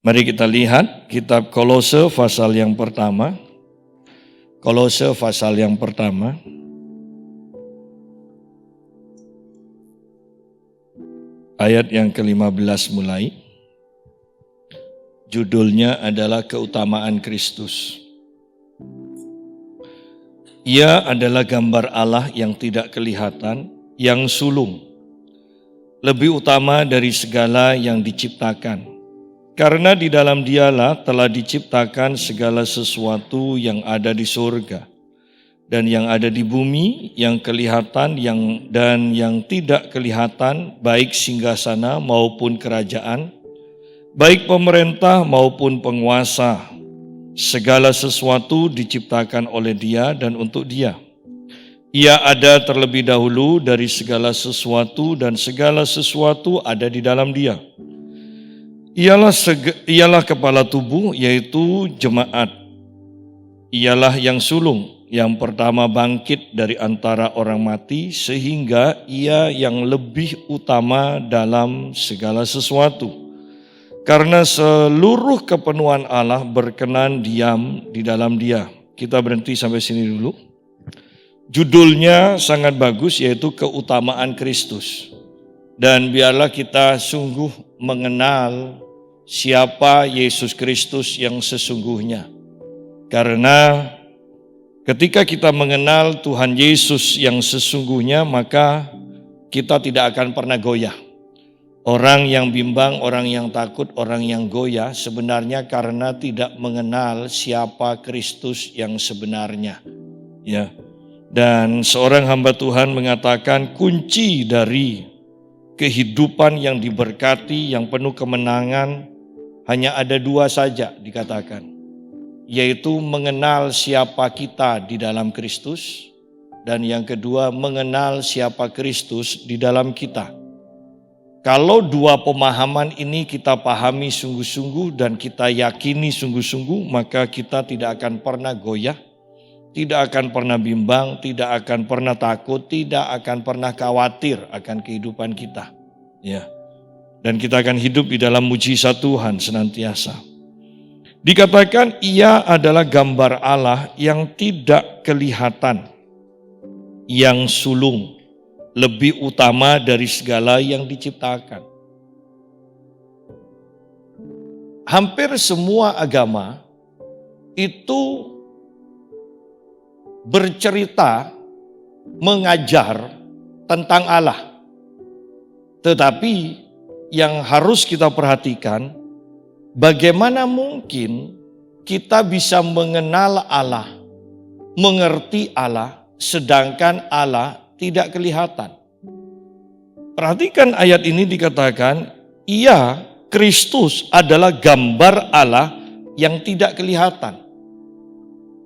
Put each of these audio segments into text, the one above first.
Mari kita lihat kitab Kolose pasal yang pertama. Kolose pasal yang pertama. Ayat yang ke-15 mulai. Judulnya adalah keutamaan Kristus. Ia adalah gambar Allah yang tidak kelihatan, yang sulung, lebih utama dari segala yang diciptakan. Karena di dalam Dialah telah diciptakan segala sesuatu yang ada di surga dan yang ada di bumi, yang kelihatan dan yang tidak kelihatan, baik singgasana maupun kerajaan, baik pemerintah maupun penguasa. Segala sesuatu diciptakan oleh Dia dan untuk Dia. Ia ada terlebih dahulu dari segala sesuatu dan segala sesuatu ada di dalam Dia. Ialah kepala tubuh, yaitu jemaat. Ialah yang sulung, yang pertama bangkit dari antara orang mati, sehingga ia yang lebih utama dalam segala sesuatu. Karena seluruh kepenuhan Allah berkenan diam di dalam Dia. Kita berhenti sampai sini dulu. Judulnya sangat bagus, yaitu keutamaan Kristus. Dan biarlah kita sungguh mengenal siapa Yesus Kristus yang sesungguhnya. Karena ketika kita mengenal Tuhan Yesus yang sesungguhnya, maka kita tidak akan pernah goyah. Orang yang bimbang, orang yang takut, orang yang goyah sebenarnya karena tidak mengenal siapa Kristus yang sebenarnya. Ya. Dan seorang hamba Tuhan mengatakan kunci dari kehidupan yang diberkati, yang penuh kemenangan, hanya ada dua saja dikatakan, yaitu mengenal siapa kita di dalam Kristus, dan yang kedua mengenal siapa Kristus di dalam kita. Kalau dua pemahaman ini kita pahami sungguh-sungguh dan kita yakini sungguh-sungguh, maka kita tidak akan pernah goyah, tidak akan pernah bimbang, tidak akan pernah takut, tidak akan pernah khawatir akan kehidupan kita. Ya. Dan kita akan hidup di dalam mujizat Tuhan senantiasa. Dikatakan ia adalah gambar Allah yang tidak kelihatan, yang sulung, lebih utama dari segala yang diciptakan. Hampir semua agama itu bercerita, mengajar tentang Allah. Tetapi yang harus kita perhatikan, bagaimana mungkin kita bisa mengenal Allah, mengerti Allah, sedangkan Allah tidak kelihatan. Perhatikan ayat ini dikatakan, ia, Kristus adalah gambar Allah yang tidak kelihatan.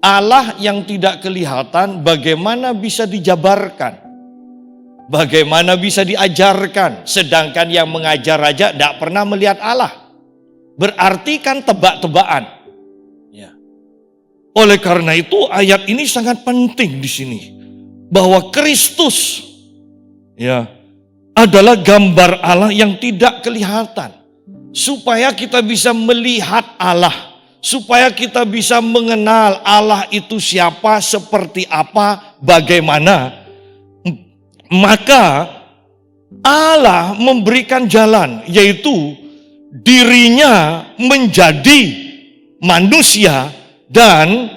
Allah yang tidak kelihatan bagaimana bisa dijabarkan? Bagaimana bisa diajarkan? Sedangkan yang mengajar aja tidak pernah melihat Allah. Berarti kan tebak-tebakan. Ya. Oleh karena itu ayat ini sangat penting di sini. Bahwa Kristus ya adalah gambar Allah yang tidak kelihatan. Supaya kita bisa melihat Allah. Supaya kita bisa mengenal Allah itu siapa, seperti apa, bagaimana. Maka Allah memberikan jalan, yaitu dirinya menjadi manusia dan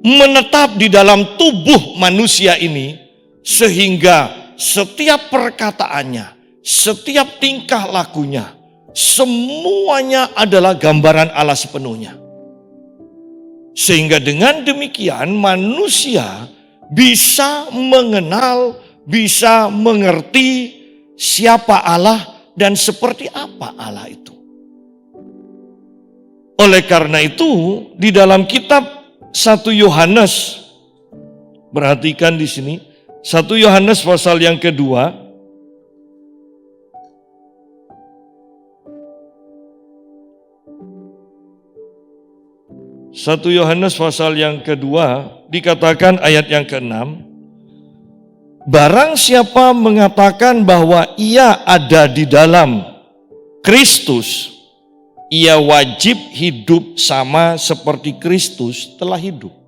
menetap di dalam tubuh manusia ini, sehingga setiap perkataannya, setiap tingkah lakunya, semuanya adalah gambaran Allah sepenuhnya. Sehingga dengan demikian manusia bisa mengenal, bisa mengerti siapa Allah dan seperti apa Allah itu. Oleh karena itu, di dalam kitab 1 Yohanes, perhatikan di sini, 1 Yohanes pasal yang kedua, Satu Yohanes pasal yang kedua dikatakan ayat yang ke-6, barang siapa mengatakan bahwa ia ada di dalam Kristus, ia wajib hidup sama seperti Kristus telah hidup.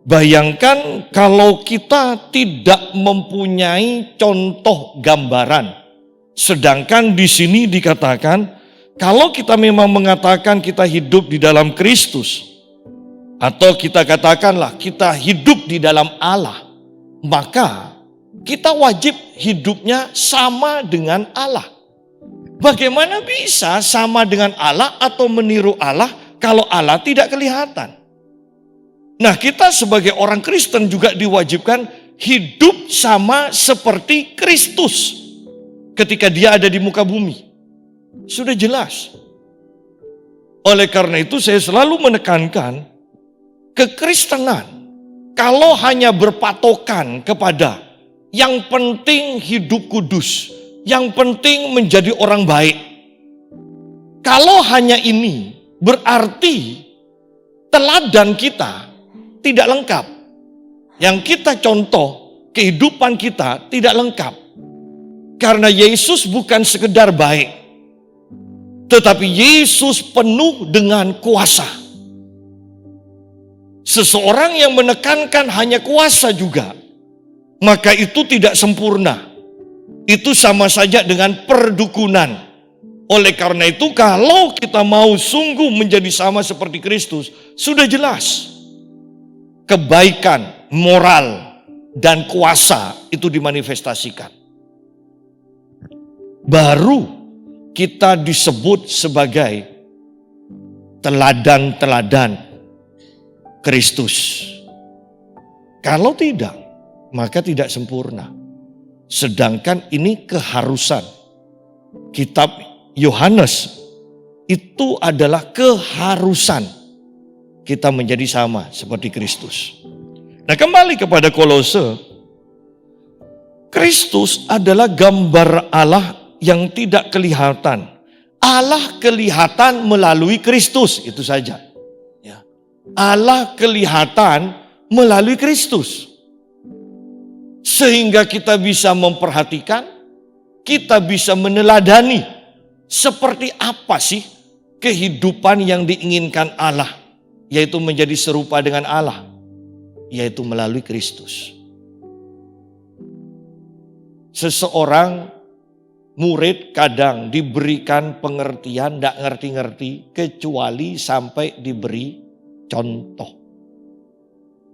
Bayangkan kalau kita tidak mempunyai contoh gambaran. Sedangkan di sini dikatakan, kalau kita memang mengatakan kita hidup di dalam Kristus, atau kita katakanlah kita hidup di dalam Allah, maka kita wajib hidupnya sama dengan Allah. Bagaimana bisa sama dengan Allah atau meniru Allah kalau Allah tidak kelihatan? Nah, kita sebagai orang Kristen juga diwajibkan hidup sama seperti Kristus ketika dia ada di muka bumi. Sudah jelas. Oleh karena itu saya selalu menekankan kekristenan kalau hanya berpatokan kepada yang penting hidup kudus, yang penting menjadi orang baik. Kalau hanya ini berarti teladan kita tidak lengkap. Yang kita contoh, kehidupan kita tidak lengkap. Karena Yesus bukan sekedar baik, tetapi Yesus penuh dengan kuasa. Seseorang yang menekankan hanya kuasa juga, maka itu tidak sempurna. Itu sama saja dengan perdukunan. Oleh karena itu, kalau kita mau sungguh menjadi sama seperti Kristus, sudah jelas kebaikan, moral, dan kuasa itu dimanifestasikan. Baru kita disebut sebagai teladan-teladan Kristus. Kalau tidak, maka tidak sempurna. Sedangkan ini keharusan. Kitab Yohanes itu adalah keharusan kita menjadi sama seperti Kristus. Nah, kembali kepada Kolose. Kristus adalah gambar Allah yang tidak kelihatan. Allah kelihatan melalui Kristus, itu saja. Ya. Allah kelihatan melalui Kristus. Sehingga kita bisa memperhatikan, kita bisa meneladani seperti apa sih kehidupan yang diinginkan Allah, yaitu menjadi serupa dengan Allah, yaitu melalui Kristus. Seseorang murid kadang diberikan pengertian, tidak ngerti-ngerti, kecuali sampai diberi contoh.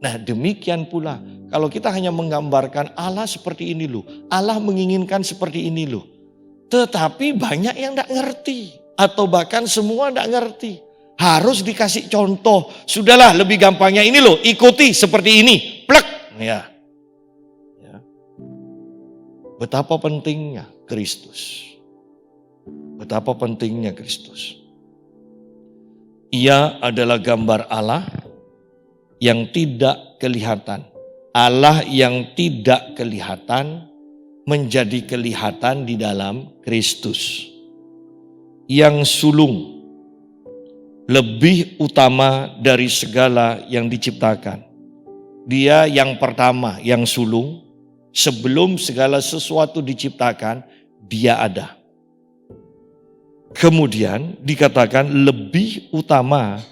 Nah, demikian pula kalau kita hanya menggambarkan Allah seperti ini loh, Allah menginginkan seperti ini loh. Tetapi banyak yang tidak ngerti, atau bahkan semua tidak ngerti. Harus dikasih contoh. Sudahlah, lebih gampangnya ini loh, ikuti seperti ini. Plek. Ya. Betapa pentingnya Kristus. Betapa pentingnya Kristus. Ia adalah gambar Allah yang tidak kelihatan. Allah yang tidak kelihatan menjadi kelihatan di dalam Kristus. Yang sulung, lebih utama dari segala yang diciptakan. Dia yang pertama, yang sulung. Sebelum segala sesuatu diciptakan, dia ada. Kemudian dikatakan lebih utama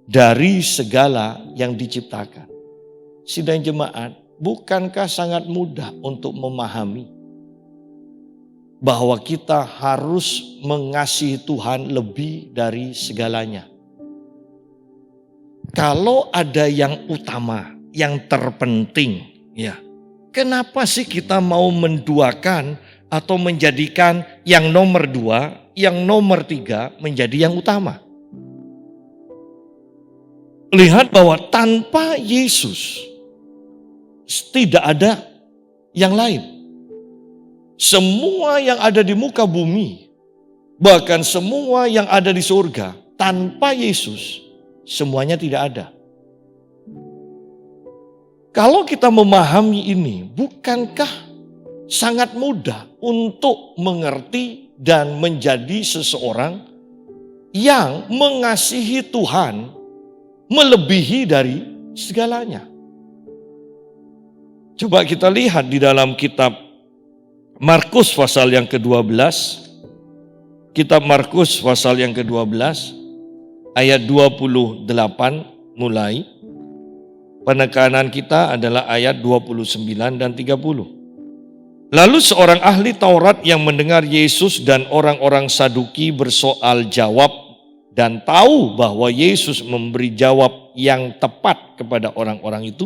dari segala yang diciptakan. Sidang jemaat, bukankah sangat mudah untuk memahami bahwa kita harus mengasihi Tuhan lebih dari segalanya? Kalau ada yang utama, yang terpenting, ya. Kenapa sih kita mau menduakan atau menjadikan yang nomor 2, yang nomor 3 menjadi yang utama? Lihat bahwa tanpa Yesus tidak ada yang lain. Semua yang ada di muka bumi, bahkan semua yang ada di surga, tanpa Yesus semuanya tidak ada. Kalau kita memahami ini, bukankah sangat mudah untuk mengerti dan menjadi seseorang yang mengasihi Tuhan melebihi dari segalanya? Coba kita lihat di dalam kitab Markus pasal yang ke-12 Kitab Markus pasal yang ke-12 ayat 28 mulai. Penekanan kita adalah ayat 29 dan 30. Lalu seorang ahli Taurat yang mendengar Yesus dan orang-orang Saduki bersoal jawab dan tahu bahwa Yesus memberi jawab yang tepat kepada orang-orang itu,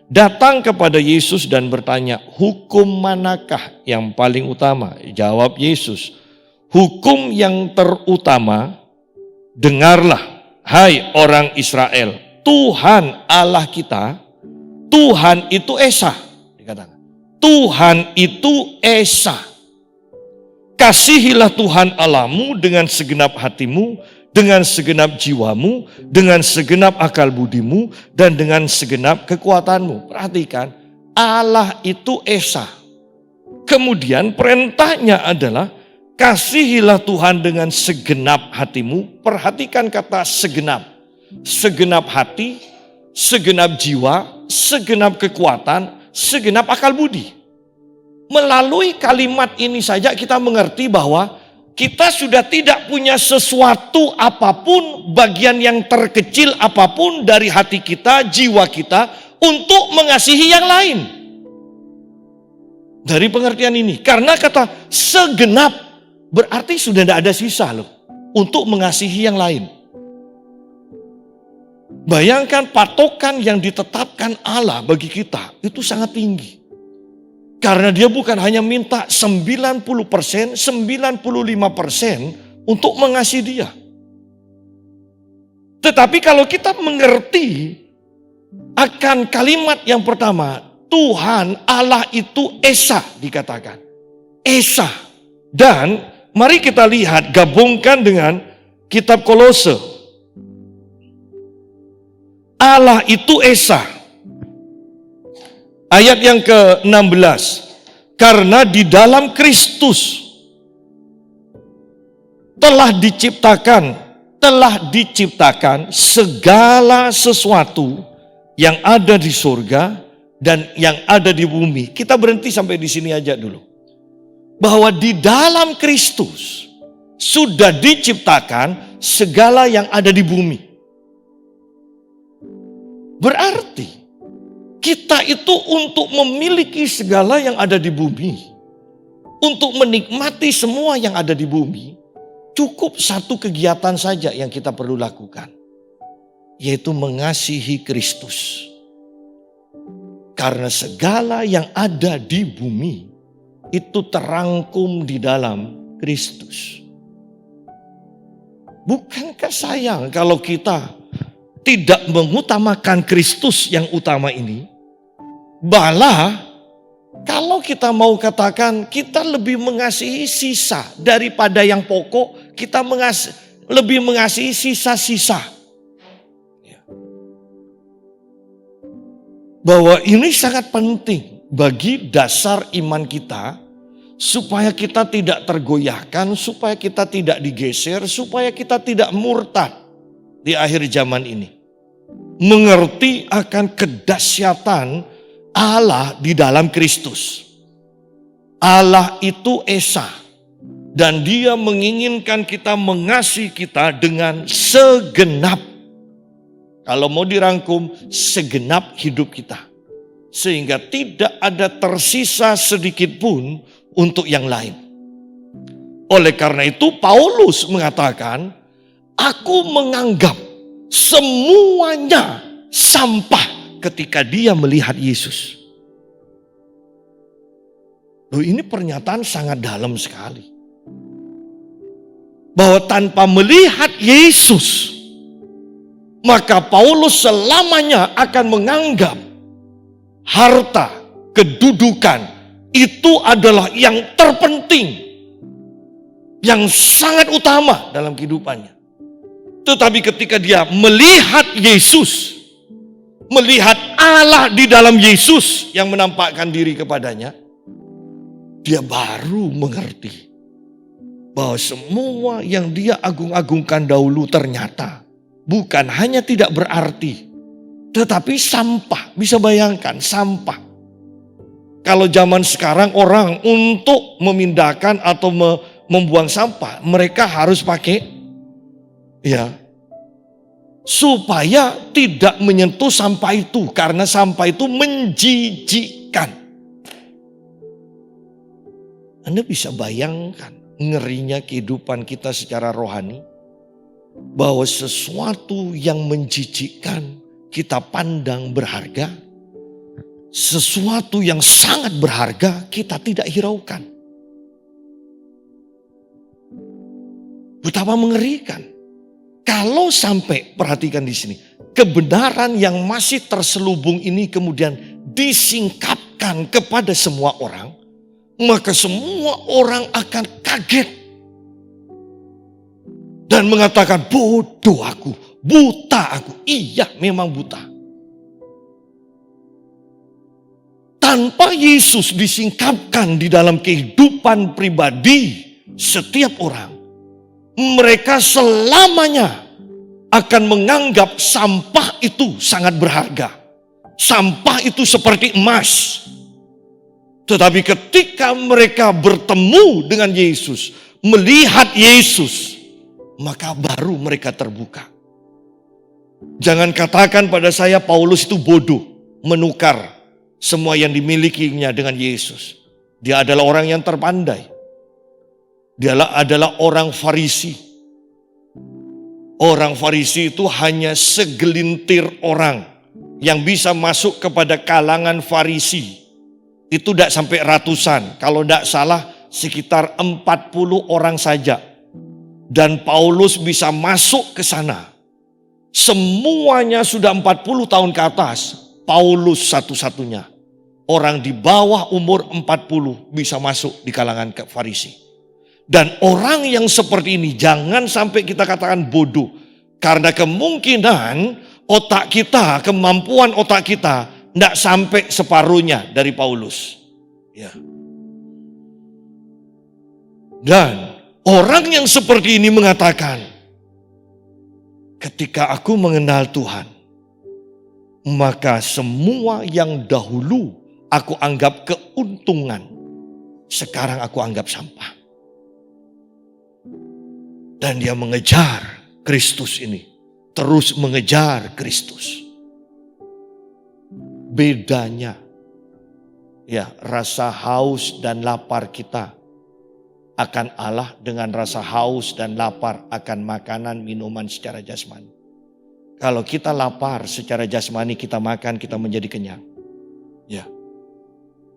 datang kepada Yesus dan bertanya, hukum manakah yang paling utama? Jawab Yesus, hukum yang terutama, dengarlah, hai orang Israel, Tuhan Allah kita, Tuhan itu Esa, dikatakan. Tuhan itu Esa. Kasihilah Tuhan Allahmu dengan segenap hatimu, dengan segenap jiwamu, dengan segenap akal budimu, dan dengan segenap kekuatanmu. Perhatikan, Allah itu Esa. Kemudian perintahnya adalah, kasihilah Tuhan dengan segenap hatimu. Perhatikan kata segenap. Segenap hati, segenap jiwa, segenap kekuatan, segenap akal budi. Melalui kalimat ini saja kita mengerti bahwa kita sudah tidak punya sesuatu apapun, bagian yang terkecil apapun dari hati kita, jiwa kita, untuk mengasihi yang lain. Dari pengertian ini, karena kata segenap berarti sudah tidak ada sisa loh untuk mengasihi yang lain. Bayangkan patokan yang ditetapkan Allah bagi kita itu sangat tinggi. Karena dia bukan hanya minta 90%, 95% untuk mengasihi dia. Tetapi kalau kita mengerti akan kalimat yang pertama, Tuhan Allah itu Esa dikatakan. Esa. Dan mari kita lihat, gabungkan dengan kitab Kolose. Allah itu Esa. Ayat yang ke-16. Karena di dalam Kristus telah diciptakan segala sesuatu yang ada di surga dan yang ada di bumi. Kita berhenti sampai di sini aja dulu. Bahwa di dalam Kristus sudah diciptakan segala yang ada di bumi. Berarti kita itu untuk memiliki segala yang ada di bumi, untuk menikmati semua yang ada di bumi, cukup satu kegiatan saja yang kita perlu lakukan, yaitu mengasihi Kristus. Karena segala yang ada di bumi itu terangkum di dalam Kristus. Bukankah sayang kalau kita tidak mengutamakan Kristus yang utama ini? Malah kalau kita mau katakan kita lebih mengasihi sisa daripada yang pokok, kita lebih mengasihi sisa-sisa. Bahwa ini sangat penting bagi dasar iman kita, supaya kita tidak tergoyahkan, supaya kita tidak digeser, supaya kita tidak murtad di akhir zaman ini. Mengerti akan kedahsyatan Allah di dalam Kristus. Allah itu Esa. Dan dia menginginkan kita mengasihi kita dengan segenap. Kalau mau dirangkum, segenap hidup kita. Sehingga tidak ada tersisa sedikit pun untuk yang lain. Oleh karena itu Paulus mengatakan, aku menganggap semuanya sampah ketika dia melihat Yesus. Loh, ini pernyataan sangat dalam sekali. Bahwa tanpa melihat Yesus, maka Paulus selamanya akan menganggap harta, kedudukan itu adalah yang terpenting, yang sangat utama dalam kehidupannya. Tetapi ketika dia melihat Yesus, melihat Allah di dalam Yesus yang menampakkan diri kepadanya, dia baru mengerti bahwa semua yang dia agung-agungkan dahulu ternyata bukan hanya tidak berarti, tetapi sampah. Bisa bayangkan, sampah. Kalau zaman sekarang orang untuk memindahkan atau membuang sampah, mereka harus pakai supaya tidak menyentuh sampah itu, karena sampah itu menjijikkan. Anda bisa bayangkan ngerinya kehidupan kita secara rohani, bahwa sesuatu yang menjijikkan kita pandang berharga, sesuatu yang sangat berharga kita tidak hiraukan. Betapa mengerikan. Kalau sampai, perhatikan di sini, kebenaran yang masih terselubung ini kemudian disingkapkan kepada semua orang, maka semua orang akan kaget dan mengatakan, bodoh aku, buta aku. Iya, memang buta. Tanpa Yesus disingkapkan di dalam kehidupan pribadi setiap orang, mereka selamanya akan menganggap sampah itu sangat berharga. Sampah itu seperti emas. Tetapi ketika mereka bertemu dengan Yesus, melihat Yesus, maka baru mereka terbuka. Jangan katakan pada saya Paulus itu bodoh, menukar semua yang dimilikinya dengan Yesus. Dia adalah orang yang terpandai. Dia adalah orang Farisi. Orang Farisi itu hanya segelintir orang yang bisa masuk kepada kalangan Farisi. Itu tidak sampai ratusan. Kalau tidak salah sekitar 40 orang saja. Dan Paulus bisa masuk ke sana. Semuanya sudah 40 tahun ke atas. Paulus satu-satunya. Orang di bawah umur 40 bisa masuk di kalangan Farisi. Dan orang yang seperti ini jangan sampai kita katakan bodoh. Karena kemungkinan otak kita, kemampuan otak kita tidak sampai separuhnya dari Paulus. Ya. Dan orang yang seperti ini mengatakan, ketika aku mengenal Tuhan, maka semua yang dahulu aku anggap keuntungan, sekarang aku anggap sampah. Dan dia mengejar Kristus ini. Terus mengejar Kristus. Bedanya, rasa haus dan lapar kita akan Allah dengan rasa haus dan lapar akan makanan, minuman secara jasmani. Kalau kita lapar secara jasmani, kita makan, kita menjadi kenyang. Ya.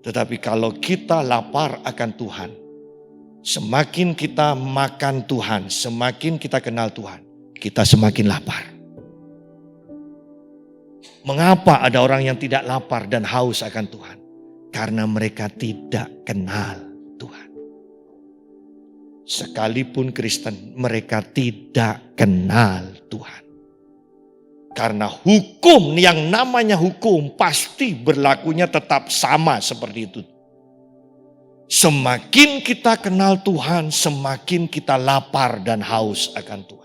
Tetapi kalau kita lapar akan Tuhan, semakin kita makan Tuhan, semakin kita kenal Tuhan, kita semakin lapar. Mengapa ada orang yang tidak lapar dan haus akan Tuhan? Karena mereka tidak kenal Tuhan. Sekalipun Kristen, mereka tidak kenal Tuhan. Karena hukum, yang namanya hukum, pasti berlakunya tetap sama seperti itu. Semakin kita kenal Tuhan, semakin kita lapar dan haus akan Tuhan.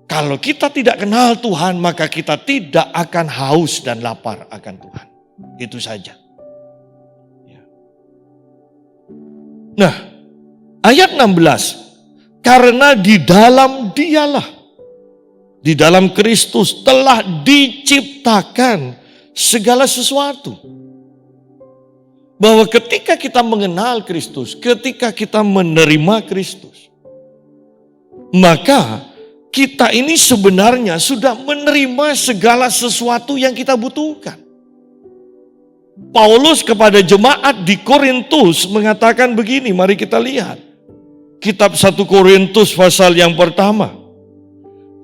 Kalau kita tidak kenal Tuhan, maka kita tidak akan haus dan lapar akan Tuhan. Itu saja. Nah, ayat 16. Karena di dalam Dialah, di dalam Kristus telah diciptakan segala sesuatu. Bahwa ketika kita mengenal Kristus, ketika kita menerima Kristus, maka kita ini sebenarnya sudah menerima segala sesuatu yang kita butuhkan. Paulus kepada jemaat di Korintus mengatakan begini, mari kita lihat. Kitab 1 Korintus pasal yang pertama,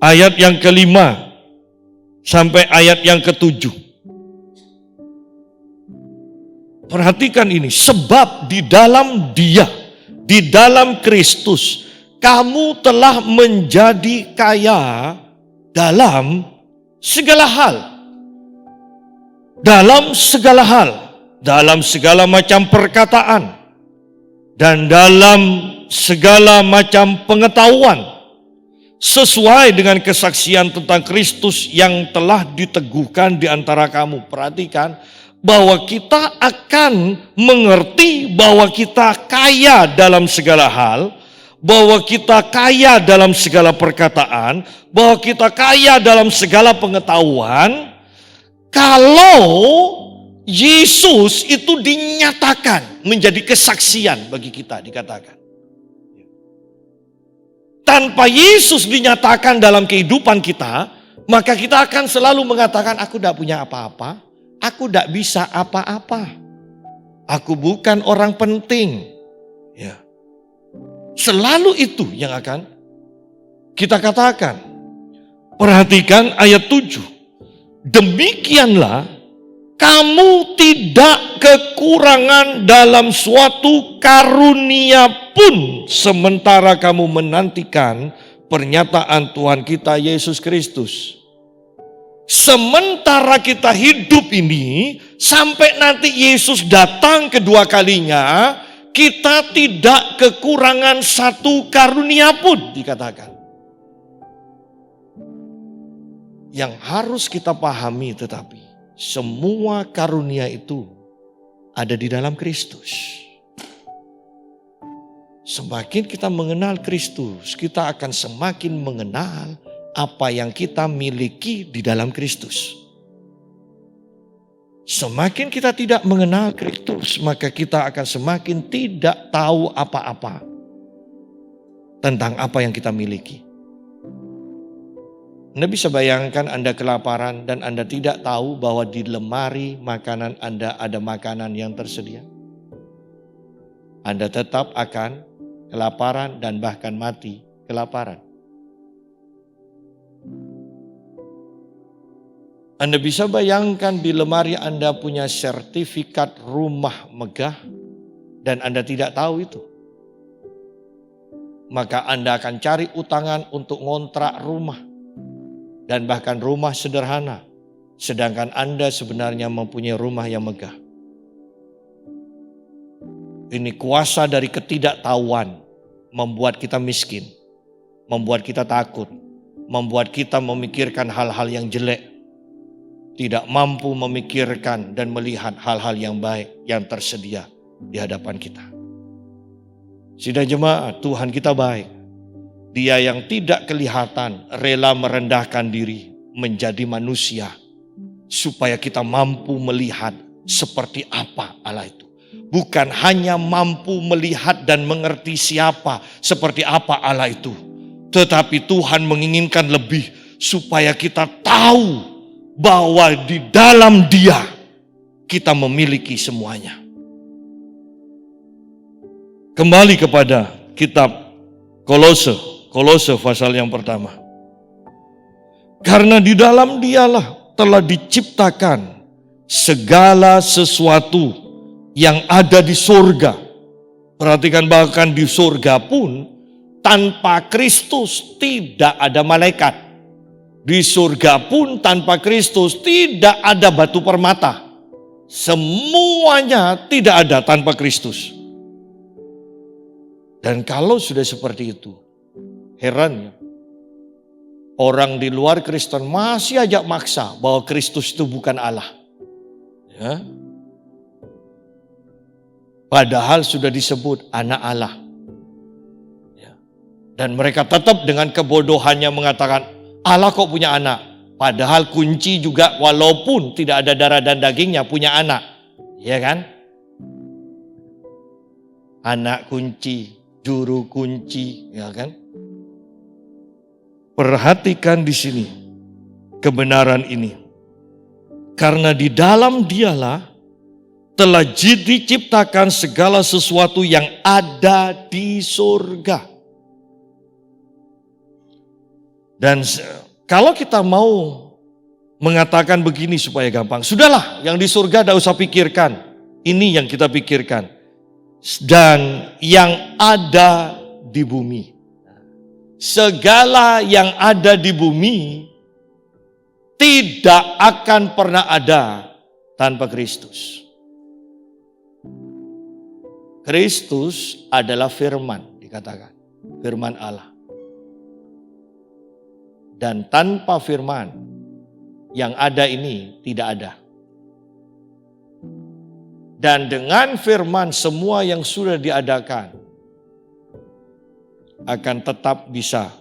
ayat yang ke-5 sampai ayat yang ke-7. Perhatikan ini, sebab di dalam Dia, di dalam Kristus, kamu telah menjadi kaya dalam segala hal. Dalam segala hal, dalam segala macam perkataan, dan dalam segala macam pengetahuan, sesuai dengan kesaksian tentang Kristus yang telah diteguhkan di antara kamu. Perhatikan, bahwa kita akan mengerti bahwa kita kaya dalam segala hal, bahwa kita kaya dalam segala perkataan, bahwa kita kaya dalam segala pengetahuan, kalau Yesus itu dinyatakan menjadi kesaksian bagi kita, dikatakan. Tanpa Yesus dinyatakan dalam kehidupan kita, maka kita akan selalu mengatakan, aku tidak punya apa-apa, aku tidak bisa apa-apa, aku bukan orang penting. Ya. Selalu itu yang akan kita katakan. Perhatikan ayat 7. Demikianlah kamu tidak kekurangan dalam suatu karunia pun sementara kamu menantikan pernyataan Tuhan kita Yesus Kristus. Sementara kita hidup ini, sampai nanti Yesus datang kedua kalinya, kita tidak kekurangan satu karunia pun, dikatakan. Yang harus kita pahami tetapi, semua karunia itu ada di dalam Kristus. Semakin kita mengenal Kristus, kita akan semakin mengenal apa yang kita miliki di dalam Kristus. Semakin kita tidak mengenal Kristus, maka kita akan semakin tidak tahu apa-apa tentang apa yang kita miliki. Anda bisa bayangkan Anda kelaparan dan Anda tidak tahu bahwa di lemari makanan Anda ada makanan yang tersedia. Anda tetap akan kelaparan dan bahkan mati kelaparan. Anda bisa bayangkan di lemari Anda punya sertifikat rumah megah dan Anda tidak tahu itu. Maka Anda akan cari utangan untuk ngontrak rumah. Dan bahkan rumah sederhana. Sedangkan Anda sebenarnya mempunyai rumah yang megah. Ini kuasa dari ketidaktahuan membuat kita miskin. Membuat kita takut. Membuat kita memikirkan hal-hal yang jelek. Tidak mampu memikirkan dan melihat hal-hal yang baik yang tersedia di hadapan kita. Sidang jemaat, Tuhan kita baik. Dia yang tidak kelihatan rela merendahkan diri menjadi manusia supaya kita mampu melihat seperti apa Allah itu. Bukan hanya mampu melihat dan mengerti siapa seperti apa Allah itu. Tetapi Tuhan menginginkan lebih supaya kita tahu bahwa di dalam Dia kita memiliki semuanya. Kembali kepada kitab Kolose pasal yang pertama. Karena di dalam Dialah telah diciptakan segala sesuatu yang ada di surga. Perhatikan, bahkan di surga pun tanpa Kristus tidak ada malaikat. Di surga pun tanpa Kristus tidak ada batu permata. Semuanya tidak ada tanpa Kristus. Dan kalau sudah seperti itu, herannya orang di luar Kristen masih aja maksa bahwa Kristus itu bukan Allah. Ya. Padahal sudah disebut anak Allah. Ya. Dan mereka tetap dengan kebodohannya mengatakan, Allah kok punya anak? Padahal kunci juga walaupun tidak ada darah dan dagingnya punya anak. Ya kan? Anak kunci, juru kunci, ya kan? Perhatikan di sini kebenaran ini. Karena di dalam Dialah telah diciptakan segala sesuatu yang ada di surga. Dan kalau kita mau mengatakan begini supaya gampang, sudahlah yang di surga tidak usah pikirkan. Ini yang kita pikirkan. Dan yang ada di bumi. Segala yang ada di bumi tidak akan pernah ada tanpa Kristus. Kristus adalah firman, dikatakan. Firman Allah. Dan tanpa firman yang ada ini tidak ada. Dan dengan firman semua yang sudah diadakan akan tetap bisa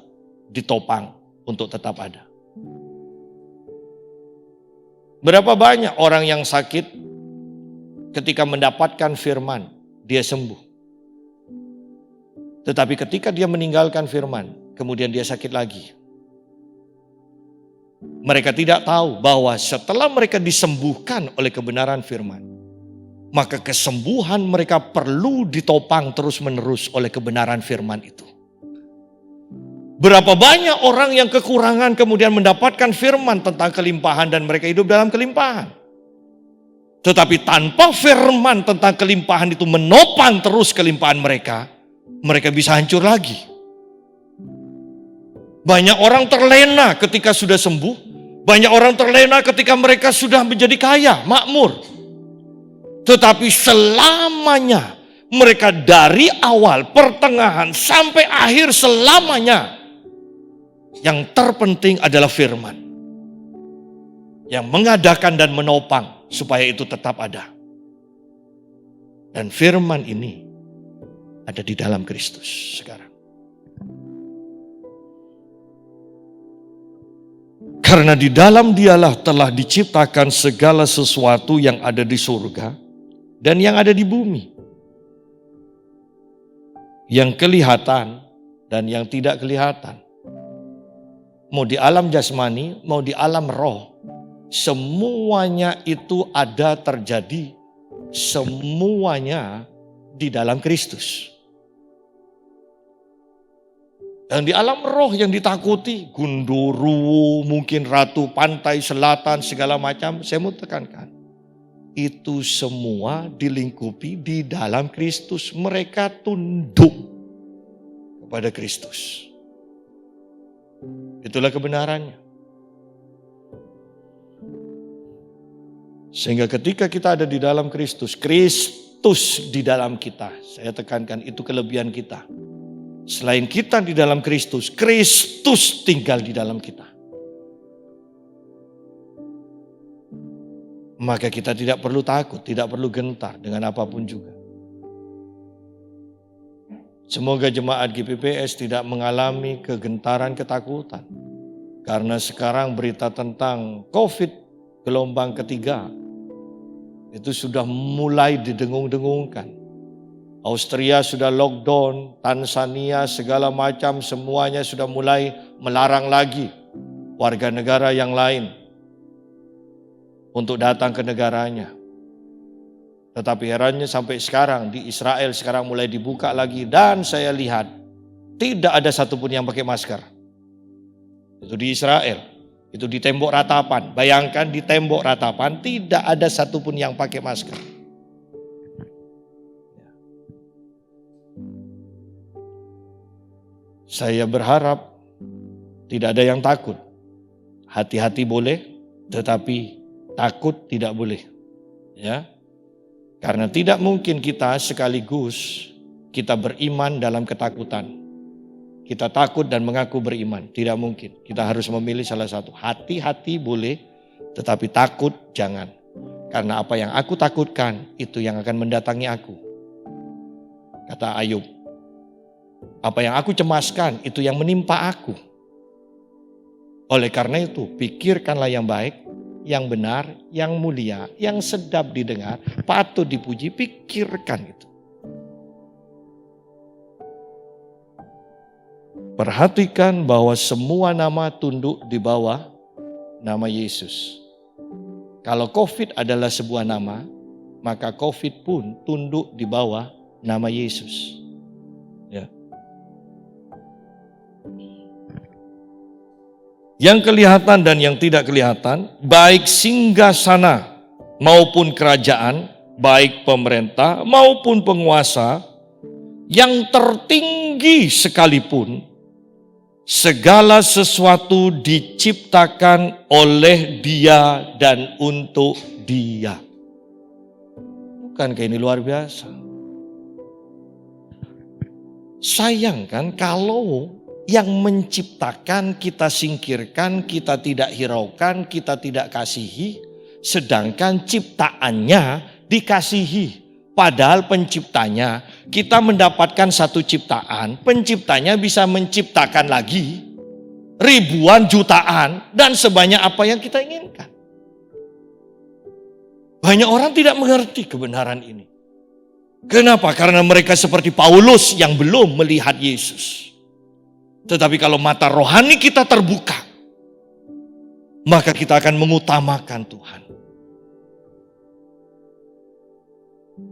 ditopang untuk tetap ada. Berapa banyak orang yang sakit ketika mendapatkan firman, dia sembuh. Tetapi ketika dia meninggalkan firman, kemudian dia sakit lagi. Mereka tidak tahu bahwa setelah mereka disembuhkan oleh kebenaran firman, maka kesembuhan mereka perlu ditopang terus-menerus oleh kebenaran firman itu. Berapa banyak orang yang kekurangan kemudian mendapatkan firman tentang kelimpahan dan mereka hidup dalam kelimpahan. Tetapi tanpa firman tentang kelimpahan itu menopang terus kelimpahan mereka, mereka bisa hancur lagi. Banyak orang terlena ketika sudah sembuh, banyak orang terlena ketika mereka sudah menjadi kaya, makmur. Tetapi selamanya mereka dari awal, pertengahan, sampai akhir selamanya yang terpenting adalah firman. Yang mengadakan dan menopang supaya itu tetap ada. Dan firman ini ada di dalam Kristus sekarang. Karena di dalam Dialah telah diciptakan segala sesuatu yang ada di surga dan yang ada di bumi. Yang kelihatan dan yang tidak kelihatan. Mau di alam jasmani, mau di alam roh. Semuanya itu ada terjadi. Semuanya di dalam Kristus. Yang di alam roh yang ditakuti, Gundurwo, mungkin Ratu Pantai Selatan, segala macam, saya mau tekankan. Itu semua dilingkupi di dalam Kristus. Mereka tunduk kepada Kristus. Itulah kebenarannya. Sehingga ketika kita ada di dalam Kristus, Kristus di dalam kita. Saya tekankan itu kelebihan kita. Selain kita di dalam Kristus, Kristus tinggal di dalam kita. Maka kita tidak perlu takut, tidak perlu gentar dengan apapun juga. Semoga jemaat GPPS tidak mengalami kegentaran, ketakutan. Karena sekarang berita tentang COVID gelombang ketiga itu sudah mulai didengung-dengungkan. Austria sudah lockdown, Tanzania segala macam semuanya sudah mulai melarang lagi warga negara yang lain untuk datang ke negaranya. Tetapi herannya sampai sekarang di Israel sekarang mulai dibuka lagi dan saya lihat tidak ada satupun yang pakai masker. Itu di Israel, itu di tembok ratapan. Bayangkan di tembok ratapan tidak ada satupun yang pakai masker. Saya berharap tidak ada yang takut. Hati-hati boleh, tetapi takut tidak boleh. Ya. Karena tidak mungkin kita sekaligus kita beriman dalam ketakutan. Kita takut dan mengaku beriman, tidak mungkin. Kita harus memilih salah satu. Hati-hati boleh, tetapi takut jangan. Karena apa yang aku takutkan itu yang akan mendatangi aku. Kata Ayub. Apa yang aku cemaskan itu yang menimpa aku. Oleh karena itu, pikirkanlah yang baik, yang benar, yang mulia, yang sedap didengar, patut dipuji, pikirkan itu. Perhatikan bahwa semua nama tunduk di bawah nama Yesus. Kalau COVID adalah sebuah nama, maka COVID pun tunduk di bawah nama Yesus. Ya. Yang kelihatan dan yang tidak kelihatan, baik singgasana maupun kerajaan, baik pemerintah maupun penguasa, yang tertinggi sekalipun, segala sesuatu diciptakan oleh Dia dan untuk Dia. Bukankah ini luar biasa? Sayang kan kalau yang menciptakan kita singkirkan, kita tidak hiraukan, kita tidak kasihi. Sedangkan ciptaannya dikasihi. Padahal penciptanya, kita mendapatkan satu ciptaan, penciptanya bisa menciptakan lagi ribuan, jutaan, dan sebanyak apa yang kita inginkan. Banyak orang tidak mengerti kebenaran ini. Kenapa? Karena mereka seperti Paulus yang belum melihat Yesus. Tetapi kalau mata rohani kita terbuka, maka kita akan mengutamakan Tuhan.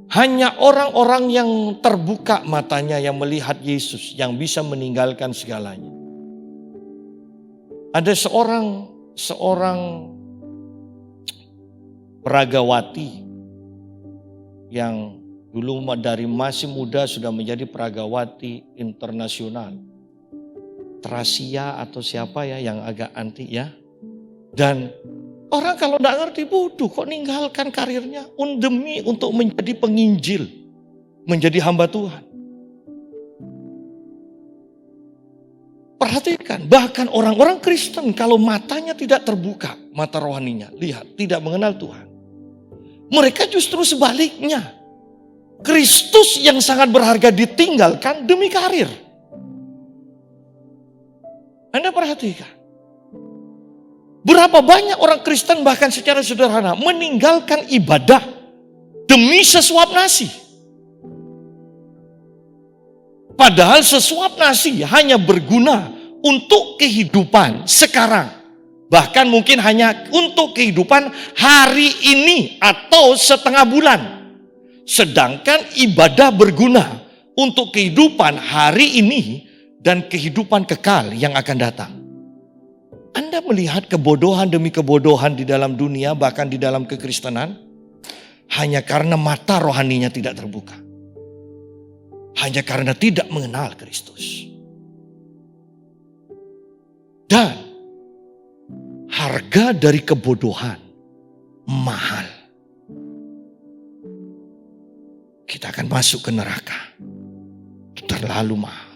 Hanya orang-orang yang terbuka matanya yang melihat Yesus yang bisa meninggalkan segalanya. Ada seorang peragawati yang dulu dari masih muda sudah menjadi peragawati internasional. Trasia atau siapa ya yang agak anti ya. Dan orang kalau tidak ngerti bodoh kok ninggalkan karirnya demi untuk menjadi penginjil. Menjadi hamba Tuhan. Perhatikan, bahkan orang-orang Kristen kalau matanya tidak terbuka, mata rohaninya, lihat, tidak mengenal Tuhan. Mereka justru sebaliknya. Kristus yang sangat berharga ditinggalkan demi karir. Anda perhatikan. Berapa banyak orang Kristen bahkan secara sederhana meninggalkan ibadah demi sesuap nasi. Padahal sesuap nasi hanya berguna untuk kehidupan sekarang. Bahkan mungkin hanya untuk kehidupan hari ini atau setengah bulan. Sedangkan ibadah berguna untuk kehidupan hari ini dan kehidupan kekal yang akan datang. Anda melihat kebodohan demi kebodohan di dalam dunia, bahkan di dalam kekristenan, hanya karena mata rohaninya tidak terbuka. Hanya karena tidak mengenal Kristus. Dan harga dari kebodohan mahal. Kita akan masuk ke neraka. Terlalu mahal.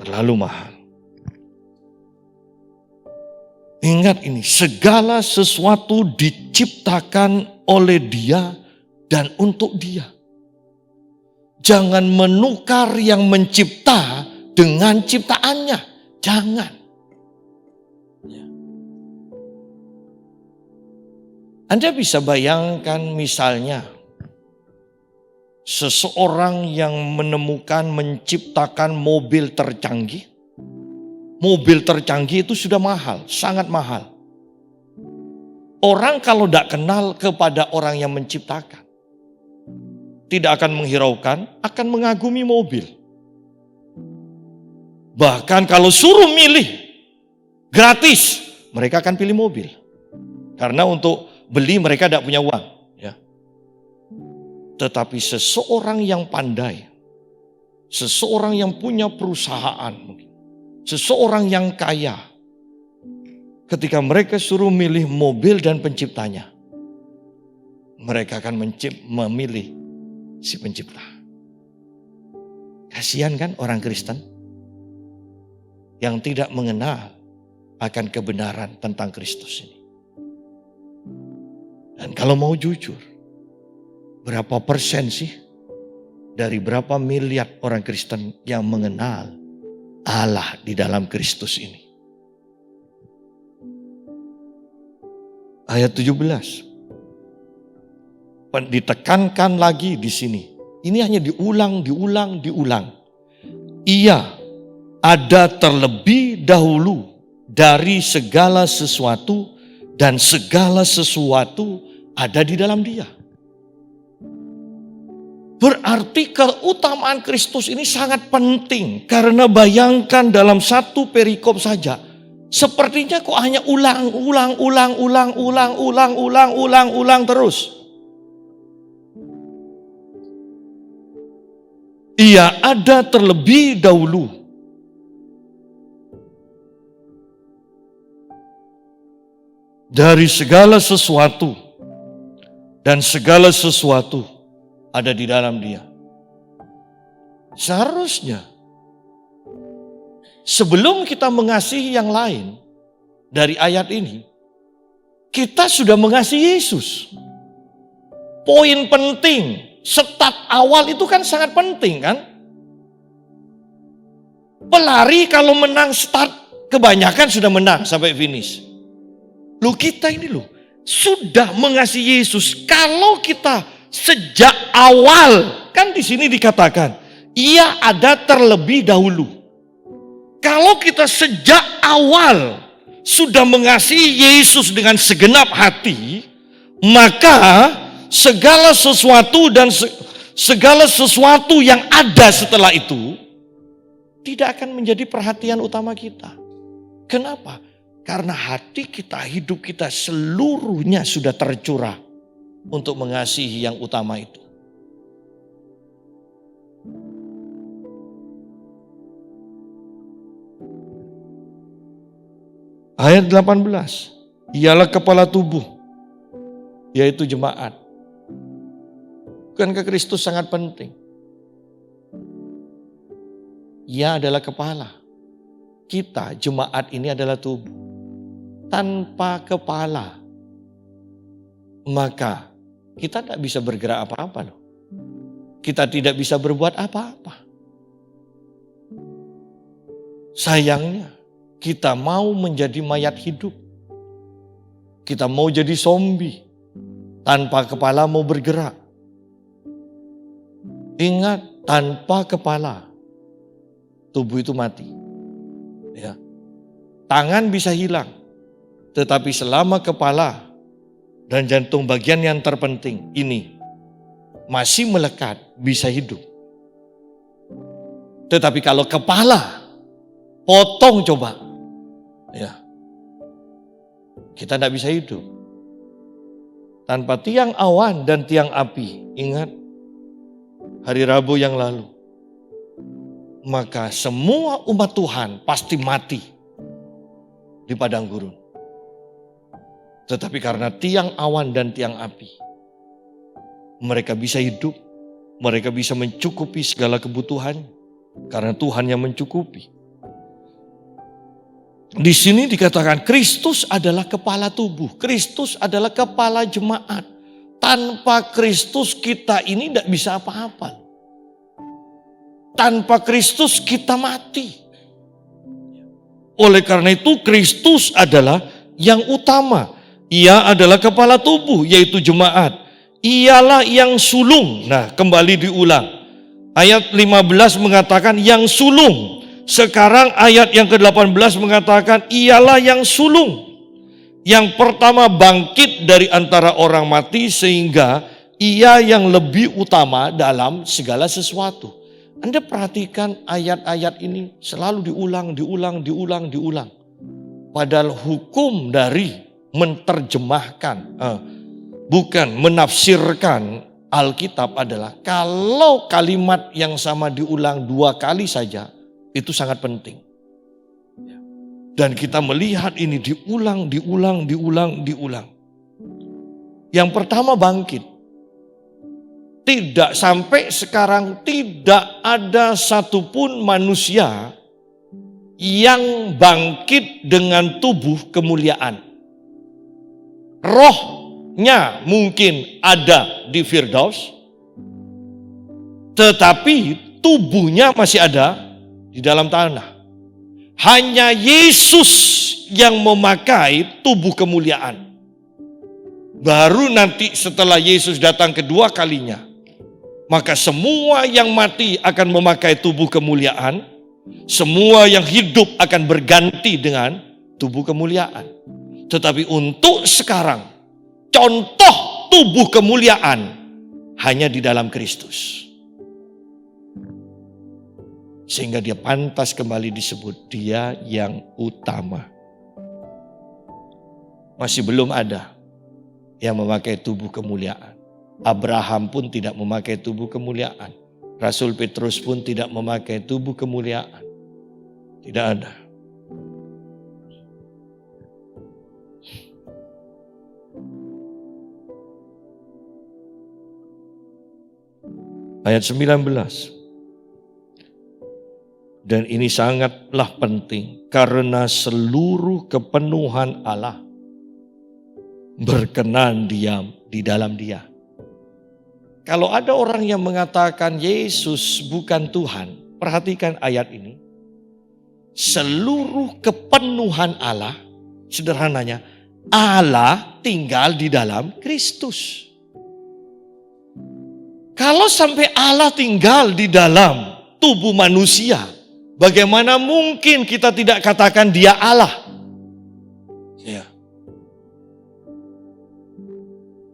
Terlalu mahal. Ingat ini, segala sesuatu diciptakan oleh Dia dan untuk Dia. Jangan menukar yang mencipta dengan ciptaannya. Jangan. Anda bisa bayangkan misalnya seseorang yang menciptakan mobil tercanggih. Mobil tercanggih itu sudah mahal, sangat mahal. Orang kalau tidak kenal kepada orang yang menciptakan, tidak akan menghiraukan, akan mengagumi mobil. Bahkan kalau suruh milih gratis, mereka akan pilih mobil. Karena untuk beli mereka tidak punya uang. Ya. Tetapi seseorang yang pandai, seseorang yang punya perusahaan, seseorang yang kaya, ketika mereka suruh milih mobil dan penciptanya, mereka akan memilih si pencipta. Kasihan kan orang Kristen yang tidak mengenal akan kebenaran tentang Kristus ini. Dan kalau mau jujur, berapa persen sih dari berapa miliar orang Kristen yang mengenal Allah di dalam Kristus ini? Ayat 17. Ditekankan lagi di sini. Ini hanya diulang. Ia ada terlebih dahulu dari segala sesuatu dan segala sesuatu ada di dalam Dia. Berarti keutamaan Kristus ini sangat penting. Karena bayangkan dalam satu perikop saja, sepertinya kok hanya ulang terus. Ia ada terlebih dahulu dari segala sesuatu dan segala sesuatu ada di dalam Dia. Seharusnya sebelum kita mengasihi yang lain dari ayat ini, kita sudah mengasihi Yesus. poin penting, start awal itu kan sangat penting kan. Pelari kalau menang start, kebanyakan sudah menang sampai finish. Loh kita ini loh, sudah mengasihi Yesus. Kalau kita sejak awal, kan di sini dikatakan, ia ada terlebih dahulu. Kalau kita sejak awal sudah mengasihi Yesus dengan segenap hati, maka segala sesuatu dan segala sesuatu yang ada setelah itu tidak akan menjadi perhatian utama kita. Kenapa? Karena hati kita, hidup kita seluruhnya sudah tercurah untuk mengasihi yang utama itu. Ayat 18, ialah kepala tubuh, yaitu jemaat. Bukankah Kristus sangat penting? Ia adalah kepala. Kita, jemaat ini adalah tubuh. Tanpa kepala, maka kita tidak bisa bergerak apa-apa loh. Kita tidak bisa berbuat apa-apa. Sayangnya, kita mau menjadi mayat hidup. Kita mau jadi zombie. Tanpa kepala mau bergerak. Ingat, tanpa kepala, tubuh itu mati. Ya. Tangan bisa hilang. Tetapi selama kepala dan jantung bagian yang terpenting ini masih melekat, bisa hidup. Tetapi kalau kepala potong coba, ya, kita tidak bisa hidup. Tanpa tiang awan dan tiang api, ingat hari Rabu yang lalu, maka semua umat Tuhan pasti mati di padang gurun. Tetapi karena tiang awan dan tiang api, mereka bisa hidup, mereka bisa mencukupi segala kebutuhan, karena Tuhan yang mencukupi. Di sini dikatakan Kristus adalah kepala tubuh, Kristus adalah kepala jemaat. Tanpa Kristus kita ini tidak bisa apa-apa. Tanpa Kristus kita mati. Oleh karena itu Kristus adalah yang utama. Ia adalah kepala tubuh, yaitu jemaat. Ialah yang sulung. Nah, kembali diulang. Ayat 15 mengatakan yang sulung. Sekarang ayat yang ke-18 mengatakan ialah yang sulung. Yang pertama bangkit dari antara orang mati sehingga ia yang lebih utama dalam segala sesuatu. Anda perhatikan ayat-ayat ini selalu diulang. Padahal hukum dari menafsirkan Alkitab adalah kalau kalimat yang sama diulang 2 kali saja, itu sangat penting. Dan kita melihat ini diulang. Yang pertama bangkit. Tidak sampai sekarang tidak ada satupun manusia yang bangkit dengan tubuh kemuliaan. Rohnya mungkin ada di Firdaus, tetapi tubuhnya masih ada di dalam tanah. Hanya Yesus yang memakai tubuh kemuliaan. Baru nanti setelah Yesus datang kedua kalinya, maka semua yang mati akan memakai tubuh kemuliaan. Semua yang hidup akan berganti dengan tubuh kemuliaan. Tetapi untuk sekarang, contoh tubuh kemuliaan hanya di dalam Kristus. Sehingga dia pantas kembali disebut dia yang utama. Masih belum ada yang memakai tubuh kemuliaan. Abraham pun tidak memakai tubuh kemuliaan. Rasul Petrus pun tidak memakai tubuh kemuliaan. Tidak ada. Ayat 19. Dan ini sangatlah penting karena seluruh kepenuhan Allah berkenan diam di dalam Dia. Kalau ada orang yang mengatakan Yesus bukan Tuhan, perhatikan ayat ini. Seluruh kepenuhan Allah, sederhananya, Allah tinggal di dalam Kristus. Kalau sampai Allah tinggal di dalam tubuh manusia, bagaimana mungkin kita tidak katakan dia Allah? Ya.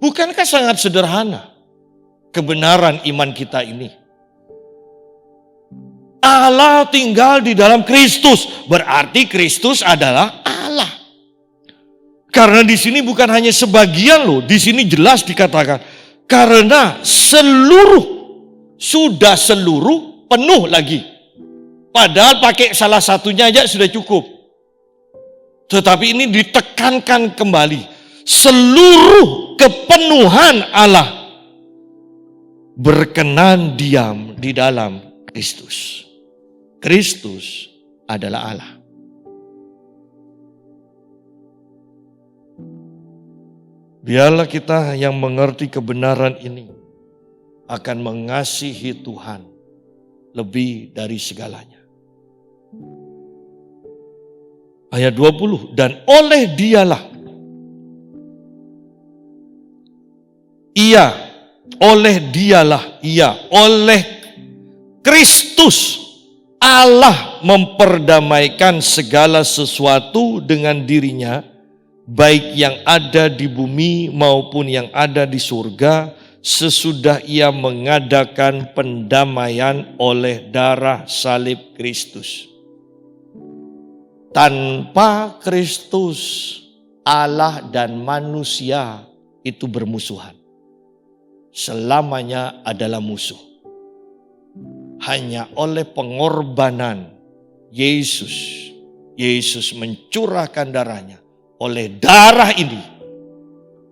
Bukankah sangat sederhana kebenaran iman kita ini? Allah tinggal di dalam Kristus, berarti Kristus adalah Allah. Karena di sini bukan hanya sebagian loh, di sini jelas dikatakan karena sudah seluruh penuh lagi. Padahal pakai salah satunya aja sudah cukup. Tetapi ini ditekankan kembali, seluruh kepenuhan Allah berkenan diam di dalam Kristus. Kristus adalah Allah. Biarlah kita yang mengerti kebenaran ini akan mengasihi Tuhan lebih dari segalanya. Ayat 20, dan oleh dialah oleh Kristus Allah memperdamaikan segala sesuatu dengan dirinya, baik yang ada di bumi maupun yang ada di surga, sesudah ia mengadakan pendamaian oleh darah salib Kristus. Tanpa Kristus, Allah dan manusia itu bermusuhan. Selamanya adalah musuh. Hanya oleh pengorbanan Yesus mencurahkan darahnya. Oleh darah ini,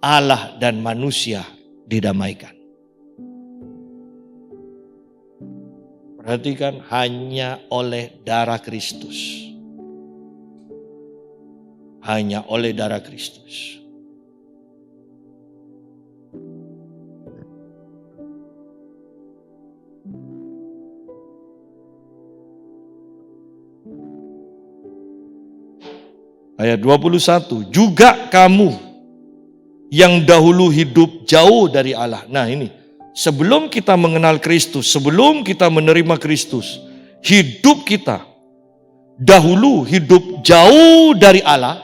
Allah dan manusia didamaikan. Perhatikan, hanya oleh darah Kristus. Hanya oleh darah Kristus. Ayat 21, juga kamu yang dahulu hidup jauh dari Allah. Nah ini, sebelum kita mengenal Kristus, sebelum kita menerima Kristus, hidup kita dahulu hidup jauh dari Allah.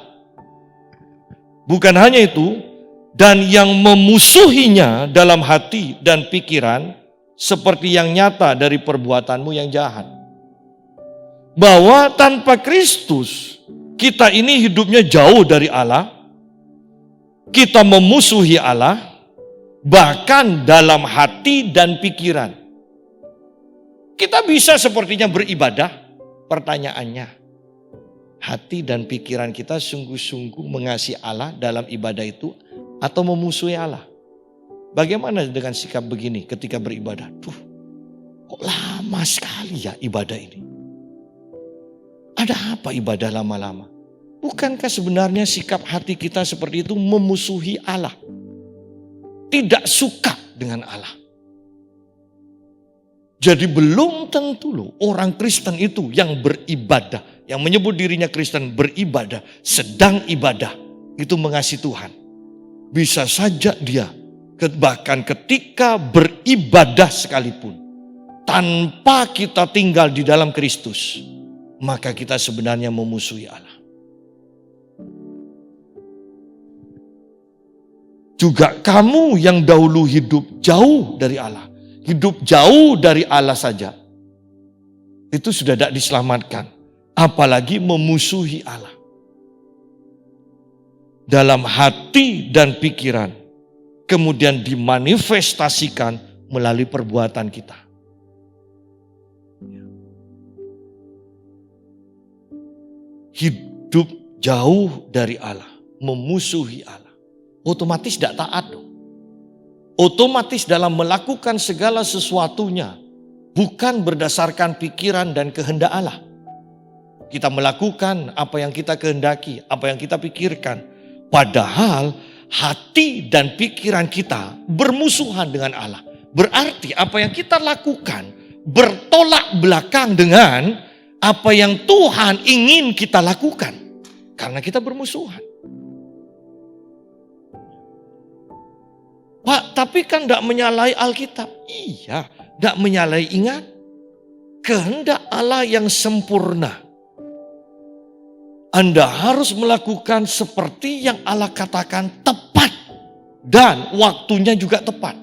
Bukan hanya itu, dan yang memusuhinya dalam hati dan pikiran, seperti yang nyata dari perbuatanmu yang jahat. Bahwa tanpa Kristus, kita ini hidupnya jauh dari Allah, kita memusuhi Allah, bahkan dalam hati dan pikiran. Kita bisa sepertinya beribadah, pertanyaannya, hati dan pikiran kita sungguh-sungguh mengasihi Allah dalam ibadah itu atau memusuhi Allah? Bagaimana dengan sikap begini ketika beribadah? Kok lama sekali ya ibadah ini? Ada apa ibadah lama-lama? Bukankah sebenarnya sikap hati kita seperti itu memusuhi Allah? Tidak suka dengan Allah. Jadi belum tentu loh orang Kristen itu yang beribadah, yang menyebut dirinya Kristen beribadah, sedang ibadah, itu mengasihi Tuhan. Bisa saja dia bahkan ketika beribadah sekalipun, tanpa kita tinggal di dalam Kristus, maka kita sebenarnya memusuhi Allah. Juga kamu yang dahulu hidup jauh dari Allah. Hidup jauh dari Allah saja, itu sudah tidak diselamatkan. Apalagi memusuhi Allah. Dalam hati dan pikiran. Kemudian dimanifestasikan melalui perbuatan kita. Hidup jauh dari Allah, memusuhi Allah, otomatis tidak taat dong. Otomatis dalam melakukan segala sesuatunya bukan berdasarkan pikiran dan kehendak Allah. Kita melakukan apa yang kita kehendaki, apa yang kita pikirkan. Padahal hati dan pikiran kita bermusuhan dengan Allah. Berarti apa yang kita lakukan bertolak belakang dengan apa yang Tuhan ingin kita lakukan. Karena kita bermusuhan. Pak, tapi kan tidak menyalahi Alkitab. Iya, tidak menyalahi. Ingat, kehendak Allah yang sempurna. Anda harus melakukan seperti yang Allah katakan tepat. Dan waktunya juga tepat.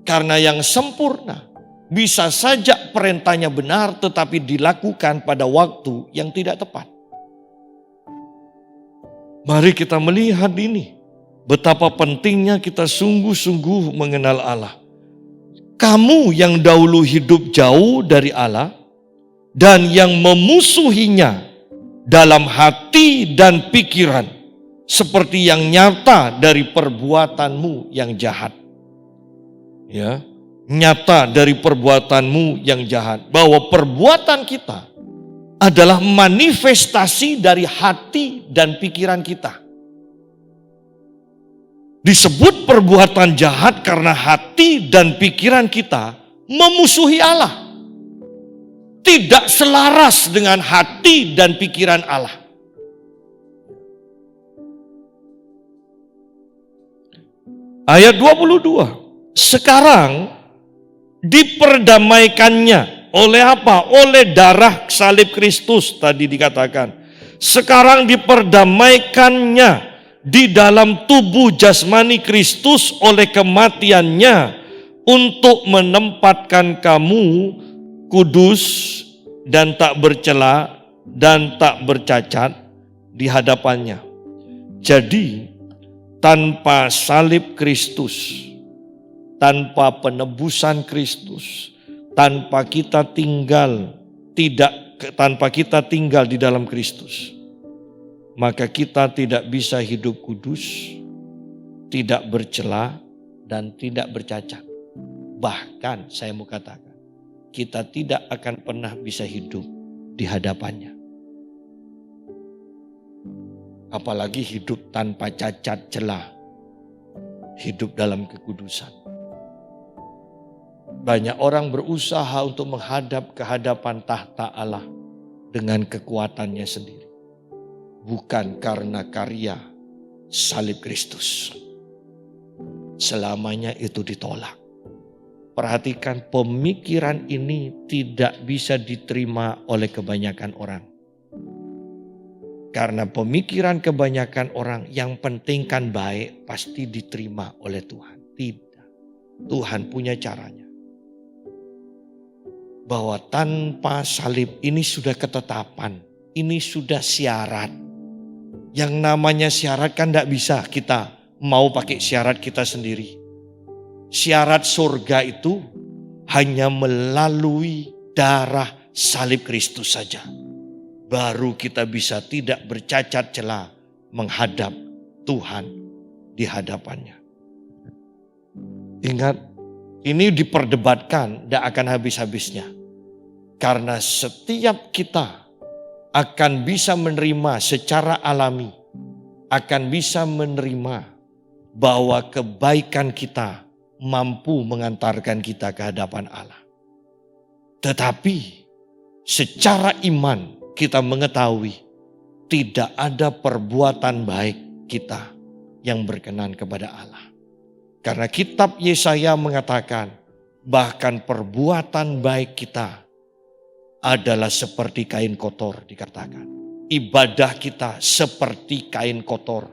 Karena yang sempurna bisa saja perintahnya benar tetapi dilakukan pada waktu yang tidak tepat. Mari kita melihat ini. Betapa pentingnya kita sungguh-sungguh mengenal Allah. Kamu yang dahulu hidup jauh dari Allah dan yang memusuhinya dalam hati dan pikiran seperti yang nyata dari perbuatanmu yang jahat. Ya, nyata dari perbuatanmu yang jahat. Bahwa perbuatan kita adalah manifestasi dari hati dan pikiran kita. Disebut perbuatan jahat karena hati dan pikiran kita memusuhi Allah. Tidak selaras dengan hati dan pikiran Allah. Ayat 22. Sekarang diperdamaikannya oleh apa? Oleh darah salib Kristus tadi dikatakan. Sekarang diperdamaikannya di dalam tubuh jasmani Kristus oleh kematiannya untuk menempatkan kamu kudus dan tak bercela dan tak bercacat di hadapannya. Jadi tanpa salib Kristus, tanpa penebusan Kristus, tanpa kita tinggal di dalam Kristus, maka kita tidak bisa hidup kudus, tidak bercela, dan tidak bercacat. Bahkan saya mau katakan, kita tidak akan pernah bisa hidup di hadapannya. Apalagi hidup tanpa cacat celah, hidup dalam kekudusan. Banyak orang berusaha untuk menghadap ke hadapan tahta Allah dengan kekuatannya sendiri. Bukan karena karya salib Kristus. Selamanya itu ditolak. Perhatikan, pemikiran ini tidak bisa diterima oleh kebanyakan orang. Karena pemikiran kebanyakan orang yang penting kan baik pasti diterima oleh Tuhan. Tidak. Tuhan punya caranya. Bahwa tanpa salib ini sudah ketetapan. Ini sudah syarat. Yang namanya syarat kan tidak bisa kita mau pakai syarat kita sendiri. Syarat surga itu hanya melalui darah salib Kristus saja. Baru kita bisa tidak bercacat celah menghadap Tuhan di hadapannya. Ingat, ini diperdebatkan, tidak akan habis-habisnya. Karena setiap kita akan bisa menerima secara alami, akan bisa menerima bahwa kebaikan kita mampu mengantarkan kita ke hadapan Allah. Tetapi secara iman kita mengetahui tidak ada perbuatan baik kita yang berkenan kepada Allah. Karena kitab Yesaya mengatakan bahkan perbuatan baik kita adalah seperti kain kotor dikatakan. Ibadah kita seperti kain kotor.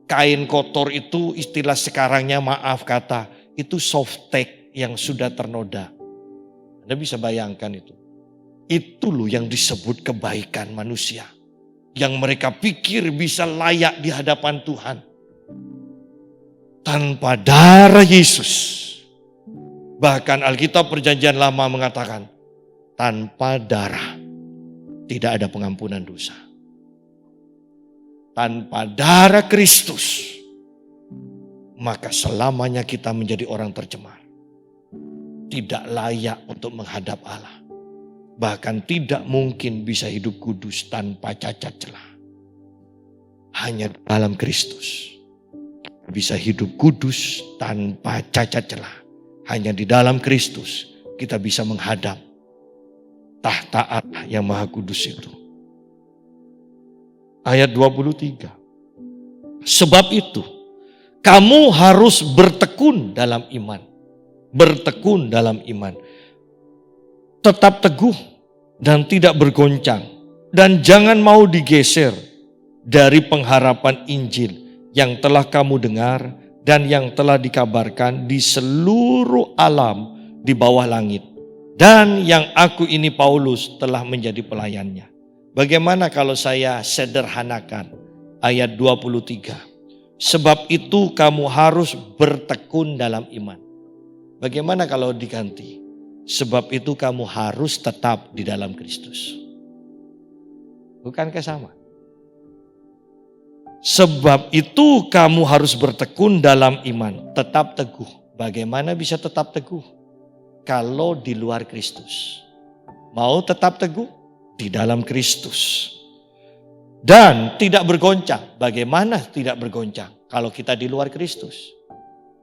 Kain kotor itu istilah sekarangnya maaf kata. Itu softtek yang sudah ternoda. Anda bisa bayangkan itu. Itu loh yang disebut kebaikan manusia. Yang mereka pikir bisa layak di hadapan Tuhan. Tanpa darah Yesus. Bahkan Alkitab Perjanjian Lama mengatakan, tanpa darah tidak ada pengampunan dosa. Tanpa darah Kristus, maka selamanya kita menjadi orang tercemar. Tidak layak untuk menghadap Allah. Bahkan tidak mungkin bisa hidup kudus tanpa cacat celah. Hanya dalam Kristus bisa hidup kudus tanpa cacat celah. Hanya di dalam Kristus kita bisa menghadap tahta Allah yang Maha Kudus itu. Ayat 23. Sebab itu, kamu harus bertekun dalam iman. Bertekun dalam iman. Tetap teguh dan tidak bergoncang. Dan jangan mau digeser dari pengharapan Injil yang telah kamu dengar dan yang telah dikabarkan di seluruh alam di bawah langit. Dan yang aku ini Paulus telah menjadi pelayannya. Bagaimana kalau saya sederhanakan ayat 23. Sebab itu kamu harus bertekun dalam iman. Bagaimana kalau diganti? Sebab itu kamu harus tetap di dalam Kristus. Bukankah sama? Sebab itu kamu harus bertekun dalam iman. Tetap teguh. Bagaimana bisa tetap teguh? Kalau di luar Kristus. Mau tetap teguh? Di dalam Kristus. Dan tidak bergoncang. Bagaimana tidak bergoncang? Kalau kita di luar Kristus.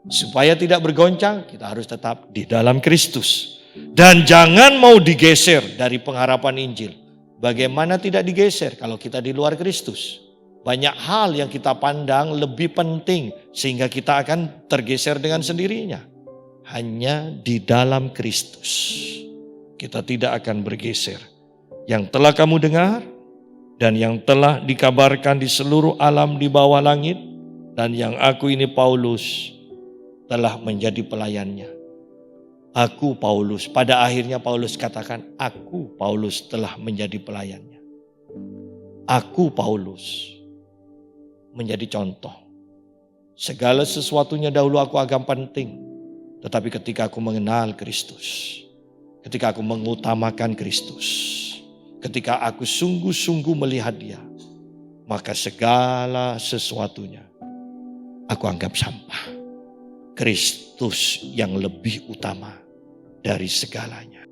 Supaya tidak bergoncang, kita harus tetap di dalam Kristus. Dan jangan mau digeser dari pengharapan Injil. Bagaimana tidak digeser kalau kita di luar Kristus? Banyak hal yang kita pandang lebih penting sehingga kita akan tergeser dengan sendirinya. Hanya di dalam Kristus kita tidak akan bergeser. Yang telah kamu dengar dan yang telah dikabarkan di seluruh alam di bawah langit dan yang aku ini Paulus telah menjadi pelayannya. Aku Paulus, pada akhirnya Paulus katakan, aku Paulus telah menjadi pelayannya. Aku Paulus menjadi contoh. Segala sesuatunya dahulu aku anggap penting. Tetapi ketika aku mengenal Kristus, ketika aku mengutamakan Kristus, ketika aku sungguh-sungguh melihat Dia, maka segala sesuatunya aku anggap sampah. Kristus yang lebih utama dari segalanya.